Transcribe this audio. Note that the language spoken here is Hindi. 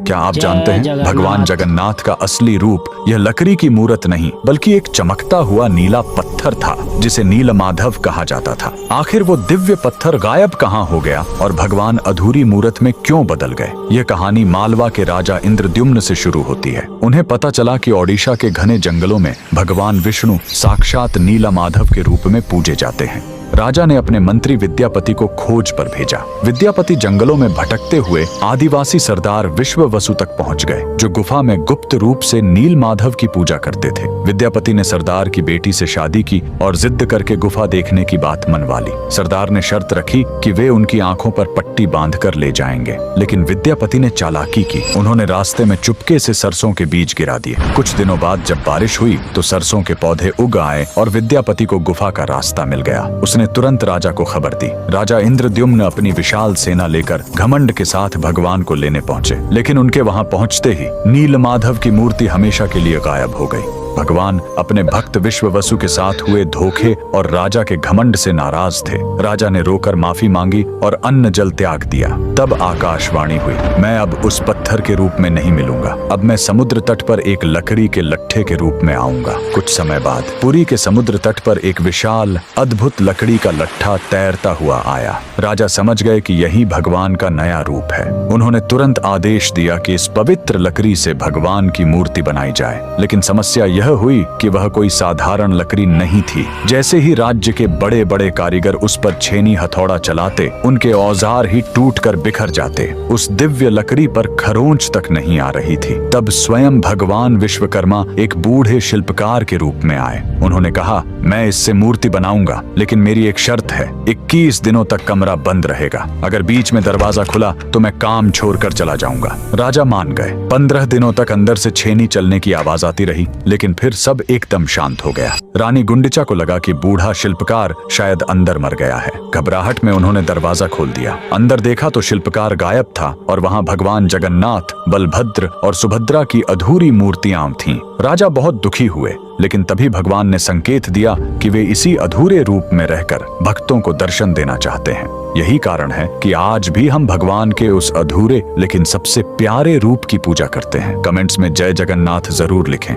क्या आप जानते हैं भगवान जगन्नाथ का असली रूप यह लकड़ी की मूरत नहीं बल्कि एक चमकता हुआ नीला पत्थर था जिसे नीलमाधव कहा जाता था। आखिर वो दिव्य पत्थर गायब कहाँ हो गया और भगवान अधूरी मूरत में क्यों बदल गए? यह कहानी मालवा के राजा इंद्रद्युम्न से शुरू होती है। उन्हें पता चला कि ओडिशा के घने जंगलों में भगवान विष्णु साक्षात नीलमाधव के रूप में पूजे जाते हैं। राजा ने अपने मंत्री विद्यापति को खोज पर भेजा। विद्यापति जंगलों में भटकते हुए आदिवासी सरदार विश्ववसु तक पहुंच गए, जो गुफा में गुप्त रूप से नीलमाधव की पूजा करते थे। विद्यापति ने सरदार की बेटी से शादी की और जिद करके गुफा देखने की बात मनवा ली। सरदार ने शर्त रखी कि वे उनकी आंखों पर पट्टी बांधकर ले जाएंगे, लेकिन विद्यापति ने चालाकी की। उन्होंने रास्ते में चुपके से सरसों के बीज गिरा दिए। कुछ दिनों बाद जब बारिश हुई तो सरसों के पौधे उग आए और विद्यापति को गुफा का रास्ता मिल गया। उसने तुरंत राजा को खबर दी। राजा इंद्रद्युम्न अपनी विशाल सेना लेकर घमंड के साथ भगवान को लेने पहुंचे, लेकिन उनके वहां पहुंचते ही नीलमाधव की मूर्ति हमेशा के लिए गायब हो गई। भगवान अपने भक्त विश्ववसु के साथ हुए धोखे और राजा के घमंड से नाराज थे। राजा ने रोकर माफी मांगी और अन्न जल त्याग दिया। तब आकाशवाणी हुई, मैं अब उस पत्थर के रूप में नहीं मिलूंगा, अब मैं समुद्र तट पर एक लकड़ी के लट्ठे के रूप में आऊंगा। कुछ समय बाद पुरी के समुद्र तट पर एक विशाल अद्भुत लकड़ी का लट्ठा तैरता हुआ आया। राजा समझ गए कि यही भगवान का नया रूप है। उन्होंने तुरंत आदेश दिया कि इस पवित्र लकड़ी से भगवान की मूर्ति बनाई जाए, लेकिन समस्या यह हुई कि वह कोई साधारण लकड़ी नहीं थी। जैसे ही राज्य के बड़े बड़े कारीगर उस पर छेनी हथौड़ा चलाते, उनके औजार ही टूटकर बिखर जाते। उस दिव्य लकड़ी पर खरोंच तक नहीं आ रही थी। तब स्वयं भगवान विश्वकर्मा एक बूढ़े शिल्पकार के रूप में आए। उन्होंने कहा, मैं इससे मूर्ति बनाऊंगा, लेकिन मेरी एक शर्त है, 21 दिनों तक कमरा बंद रहेगा। अगर बीच में दरवाजा खुला तो मैं काम छोड़कर चला जाऊंगा। राजा मान गए। 15 दिनों तक अंदर से छेनी चलने की आवाज आती रही, लेकिन फिर सब एकदम शांत हो गया। रानी गुंडिचा को लगा कि बूढ़ा शिल्पकार शायद अंदर मर गया है। घबराहट में उन्होंने दरवाजा खोल दिया। अंदर देखा तो शिल्पकार गायब था और वहां भगवान जगन्नाथ, बलभद्र और सुभद्रा की अधूरी मूर्तियां थीं। राजा बहुत दुखी हुए, लेकिन तभी भगवान ने संकेत दिया कि वे इसी अधूरे रूप में रहकर भक्तों को दर्शन देना चाहते हैं। यही कारण है कि आज भी हम भगवान के उस अधूरे लेकिन सबसे प्यारे रूप की पूजा करते हैं। कमेंट्स में जय जगन्नाथ जरूर लिखें।